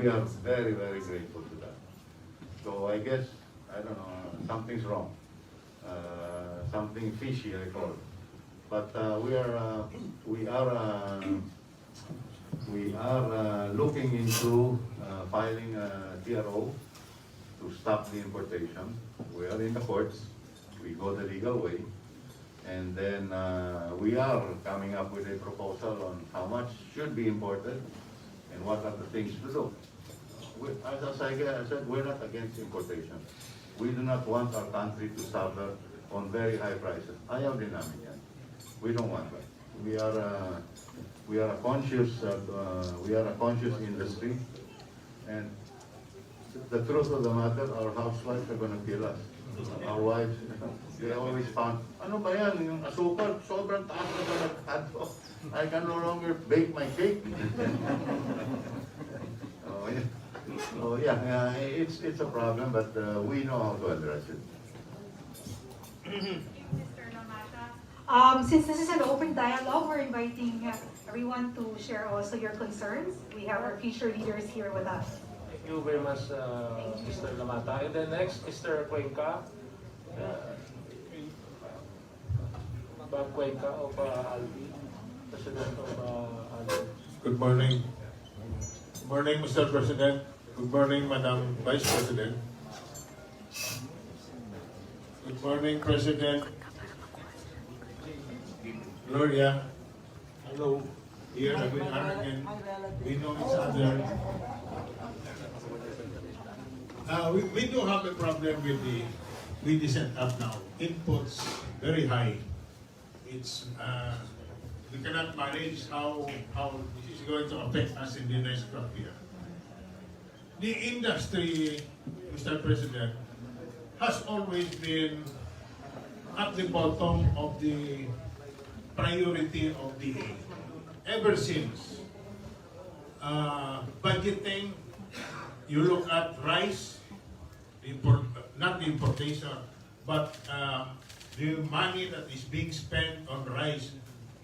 we are very, very grateful to that. So I guess, I don't know, something's wrong. Something fishy, I call it. But we are looking into filing a TRO to stop the importation. We are in the courts. We go the legal way. And then we are coming up with a proposal on how much should be imported and what are the things to do. As I said, we're not against importation. We do not want our country to suffer on very high prices. Ayaw din namin yan. We don't want that. We are a conscious industry, and the truth of the matter, our housewives are going to kill us. Our wives, they always found, ano ba yan, yung asukal, sobrang taas na ba nagkado? I can no longer bake my cake. Oh yeah, it's a problem, but we know how to address it. Since this is an open dialogue, we're inviting everyone to share also your concerns. We have our future leaders here with us. Thank you very much, Mr. Lamata. And then next, Mr. Cuenca. Bob Cuenca of Albi, President of Albi. Good morning. Good morning, Mr. President. Good morning, Madam Vice President. Good morning, President Gloria. Hello. Here we are again. We know each other. We do have a problem with the setup now. Inputs very high. It's we cannot manage how this is going to affect us in the next crop year. The industry, Mr. President, has always been at the bottom of the priority of DA. Ever since budgeting, you look at rice, not the importation, but the money that is being spent on rice,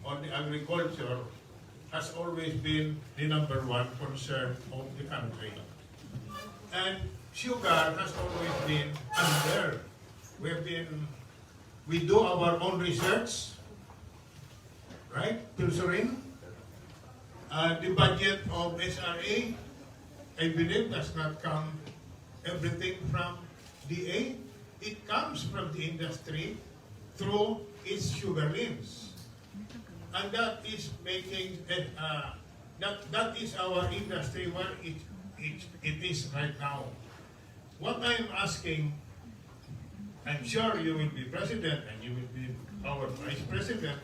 on the agriculture, has always been the number one concern of the country. And sugar has always been under. We do our own research, right, Pilsurin? The budget of SRA, I believe, does not come everything from DA. It comes from the industry through its sugar mills. And that is making, that is our industry where it is right now. What I am asking, I'm sure you will be president and you will be our vice president.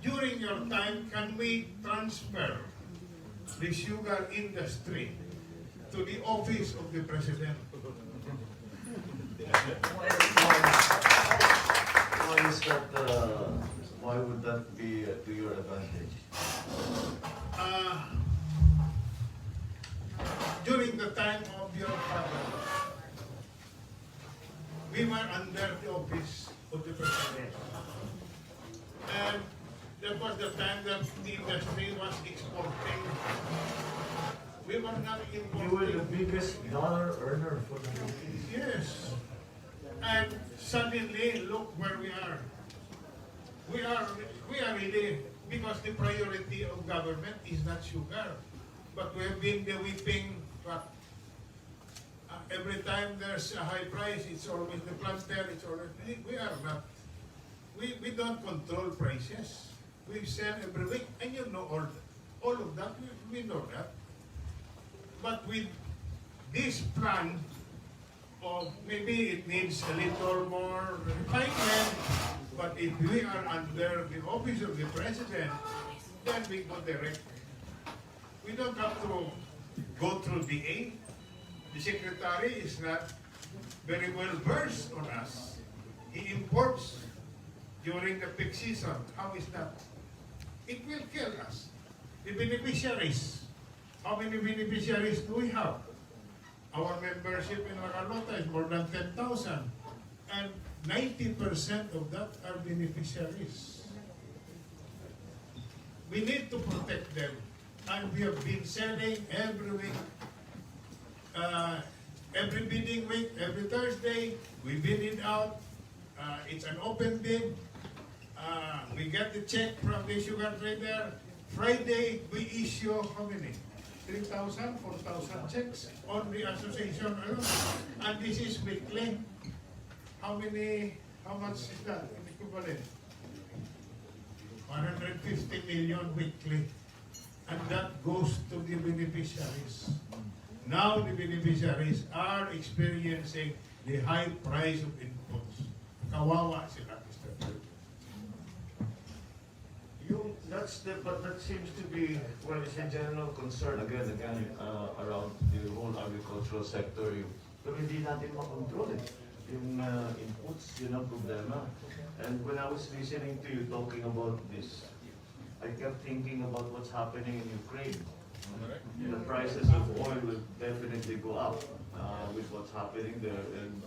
During your time, can we transfer the sugar industry to the office of the president? Why would that be to your advantage? During the time of your father, we were under the office of the president. And that was the time that the industry was exporting. We were not importing. You were the biggest dollar earner for the Philippines. Yes. And suddenly, look where we are. We are really, because the priority of government is not sugar, but we have been the whipping. Every time there's a high price, it's always the planter, it's always, we are not. We don't control prices. We sell every week, and you know all of that, we know that. But with this plan of maybe it needs a little more refinement, but if we are under the office of the president, then we go direct. We don't have to go through DA. The secretary is not very well versed on us. He imports during the peak season. How is that? It will kill us. The beneficiaries. How many beneficiaries do we have? Our membership in Marcoleta is more than 10,000. And 90% of that are beneficiaries. We need to protect them. and we have been selling every week. Every bidding week, every Thursday, we bid it out. It's an open bid. We get the check from the sugar trader. Friday, we issue how many? 3,000, 4,000 checks on the association alone. And this is weekly. How much is that in equivalent? 150 million weekly. And that goes to the beneficiaries. Now the beneficiaries are experiencing the high price of inputs. Kawawa sila, Mr. President. But that seems to be, well, it's a general concern again, around the whole agricultural sector. Pero hindi natin makontrol eh. Yung inputs, yun ang problema. And when I was listening to you talking about this, I kept thinking about what's happening in Ukraine. The prices of oil will definitely go up with what's happening there. And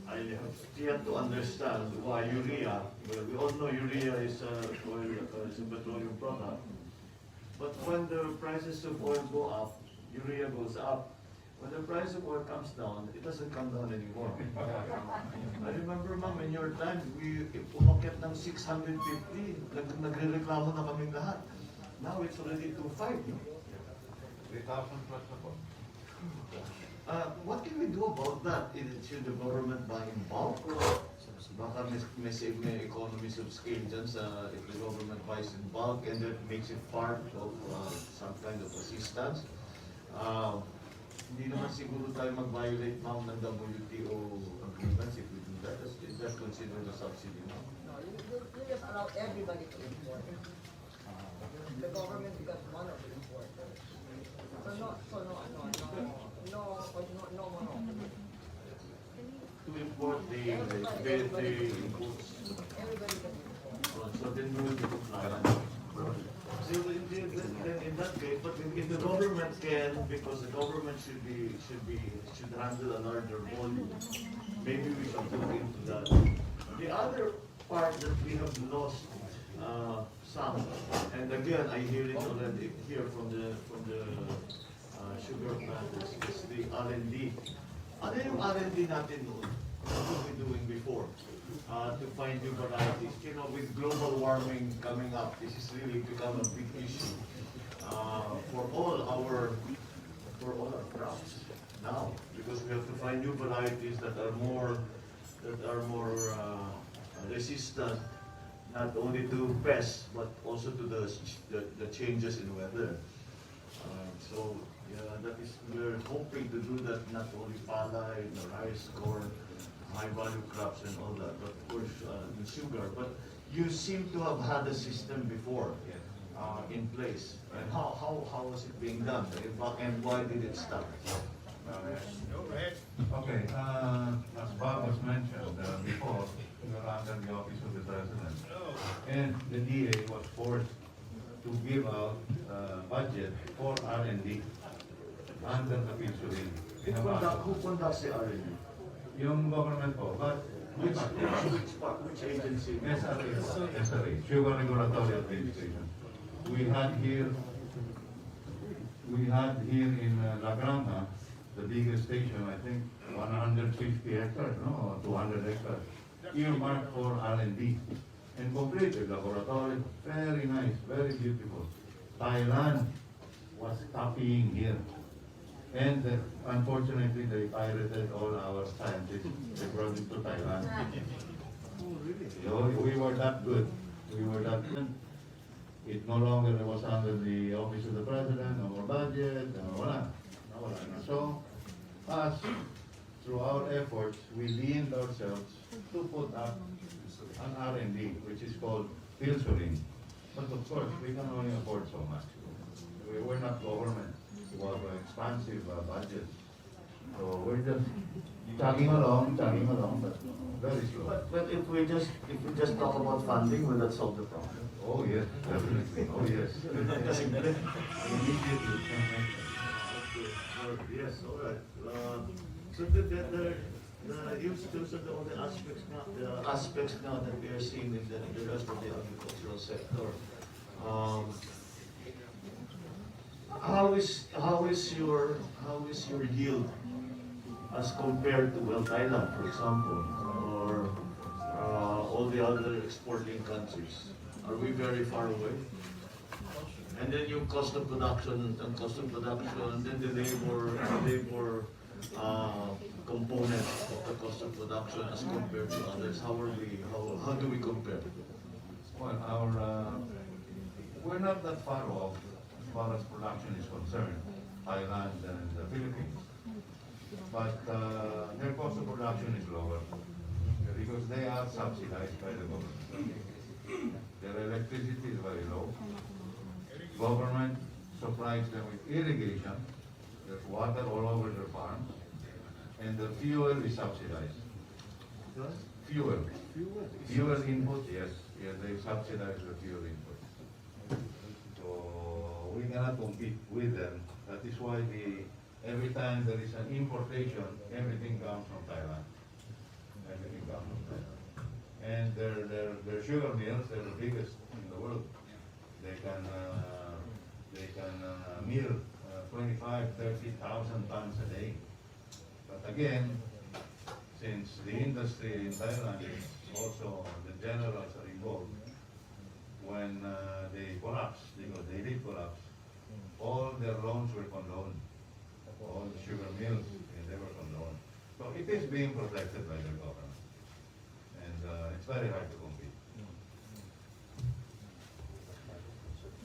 I have yet to understand why urea, well, we all know urea is a petroleum product. But when the prices of oil go up, urea goes up. When the price of oil comes down, it doesn't come down anymore. I remember, ma'am, in your time, we umakyat ng 650, nagre-reklamo na kaming lahat. Now it's already 2.5. No? 3,000 plus na po. What can we do about that? Should the government buy in bulk? Baka may economies of scale dyan sa if the government buys in bulk and that makes it part of some kind of assistance. Hindi naman siguro tayo mag-violate ma'am ng WTO agreements if we do that. Is that considered a subsidy now? No, you just allow everybody to import. The government becomes one of the importers. No monopoly. To import the inputs. Everybody can import. So then we will be compliant. So then in that case, but if the government can, because the government should handle a larger volume, maybe we should look into that. The other part that we have lost some, and again I hear it already here from the sugar planters, is the R&D. Ano yung R&D natin noon? What were we doing before? To find new varieties. You know, with global warming coming up, this has really become a big issue for all our crops now, because we have to find new varieties that are more resistant not only to pests but also to the changes in weather. So yeah, we're hoping to do that not only palay, rice, corn, high-value crops and all that, but of course in sugar. But you seem to have had a system before in place. And how was it being done? And why did it stop? Go ahead. Okay, as Bob was mentioned before, we were under the office of the President. And the DA was forced to give out budget for R&D under the Pilsurin. Who conducts the R&D? Yung government po, but Which agency? SRA, Sugar Regulatory Administration. We had here in La Granja, the biggest station, I think 150 hectares, no, or 200 hectares, earmarked for R&D. And completed laboratory, very nice, very beautiful. Thailand was copying here. And unfortunately, they pirated all our scientists. They brought it to Thailand. Oh, really? So we were that good. We were that good. It no longer was under the office of the president, no more budget, wala. So, us, through our efforts, we leaned ourselves to put up an R&D, which is called Pilsurin. But of course, we can only afford so much. We're not government. We have an expansive budget. So we're just chugging along, but very slow. But if we just talk about funding, will that solve the problem? Oh yes, definitely. Oh yes. Immediately. Yes, all right. So those are all the aspects now that we are seeing in the rest of the agricultural sector. How is your yield as compared to Thailand, for example, or all the other exporting countries? Are we very far away? And then yung cost of production, and then the labor component of the cost of production as compared to others. How do we compare? Well, we're not that far off as far as production is concerned, Thailand and the Philippines. But their cost of production is lower because they are subsidized by the government. Their electricity is very low. Government supplies them with irrigation. There's water all over their farms. And the fuel is subsidized. Fuel input, yes. Yes, they subsidize the fuel input. So we cannot compete with them. That is why every time there is an importation, everything comes from Thailand. Everything comes from Thailand. And their sugar mills, they're the biggest in the world. They can mill 25,000-30,000 tons a day. But again, since the industry in Thailand is also, the generals are involved, when they collapsed, because they did collapse, all their loans were condoned. All the sugar mills, they were condoned. So it is being protected by the government. And it's very hard to compete.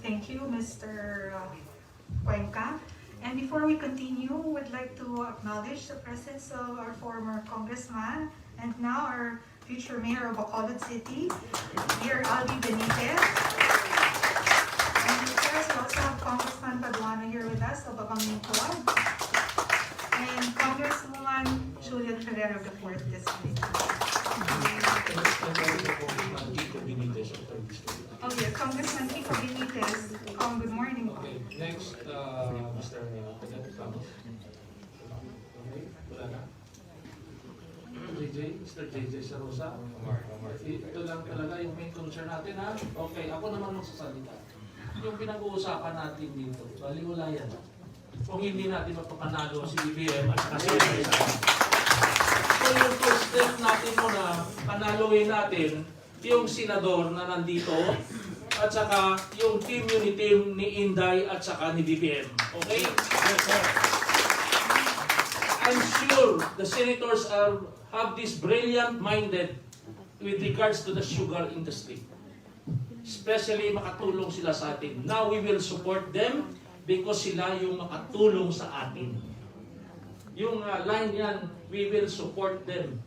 Thank you, Mr. Cuenca. And before we continue, we'd like to acknowledge the presence of our former congressman and now our future mayor of Bacolod City, Mayor Albi Benitez. And of course, we also have Congressman Paduano here with us of Babanging Club. And Congresswoman Julian Ferrer of the 4th District. Oh yeah, Congressman Kiko Benitez. Good morning. Okay, next, Mr. Ramos. Wala na. Mr. JJ Sarosa. Ito lang talaga yung main concern natin, ha? Okay, ako naman magsasalita. Yung pinag-uusapan natin dito, baliwala yan. Kung hindi natin mapapanalo si BBM at saka si Estrada. So yung first step natin muna, panaluin natin yung senador na nandito at saka yung team unity ni Inday at saka ni BBM. Okay? I'm sure the senators have this brilliant minded with regards to the sugar industry. Especially makatulong sila sa atin. Now we will support them because sila yung makatulong sa atin. Yung line yan, we will support them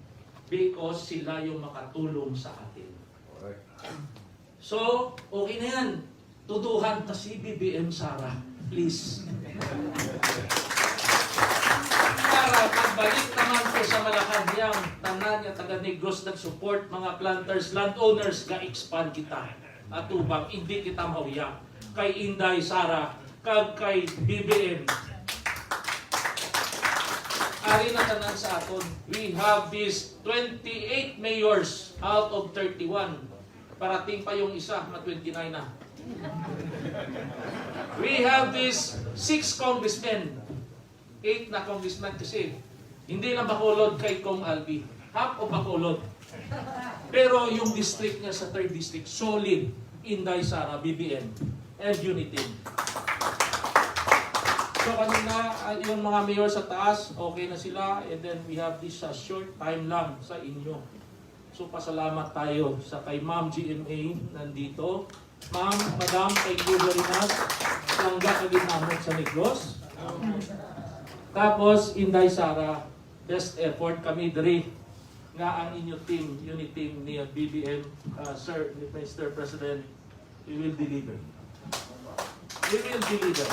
because sila yung makatulong sa atin. So, okay na yan. Tuduhan ta si BBM, Sara. Please. Para pagbalik naman ko sa Malacanang, tanan niya taga-Negros nag-support mga planters, landowners, ga-expand kita. At ubang, hindi kita mahuya. Kay Inday, Sara, kay BBM. Ari na tanan sa aton. We have these 28 mayors out of 31. Parating pa yung isa na 29 na. We have these 6 congressmen. 8 na congressmen kasi hindi lang Bacolod kay Cong Albi. Half of Bacolod. Pero yung district niya sa 3rd district, solid. Inday, Sara, BBM, and Unity. So kanina, yung mga mayor sa taas, okay na sila. And then we have this short time lang sa inyo. So pasalamat tayo sa kay Ma'am GMA nandito. Ma'am, Madam, kay Gilbert, langga kagin namin sa Negros. Tapos, Inday, Sara, best effort kami diri nga ang inyo team, unit team ni BBM, Sir, Mr. President, we will deliver. We will deliver.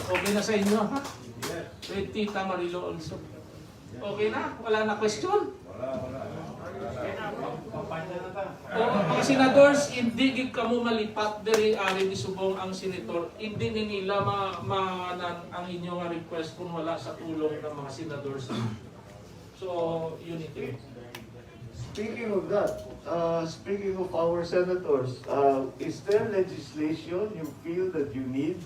Okay na sa inyo, ha? Yes. With Tita Marilo also. Okay na? Wala na question? Wala. Mga senadors, hindi gid kamo malipat diri ari ni subong ang senator. Hindi ni nila maanan ang inyong request kung wala sa tulong ng mga senadors. So, unity. Speaking of that, speaking of our senators, is there legislation you feel that you need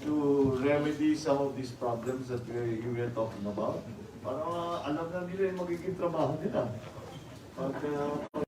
to remedy some of these problems that we were talking about. Para alam na nila yung magiging trabaho nila. Pag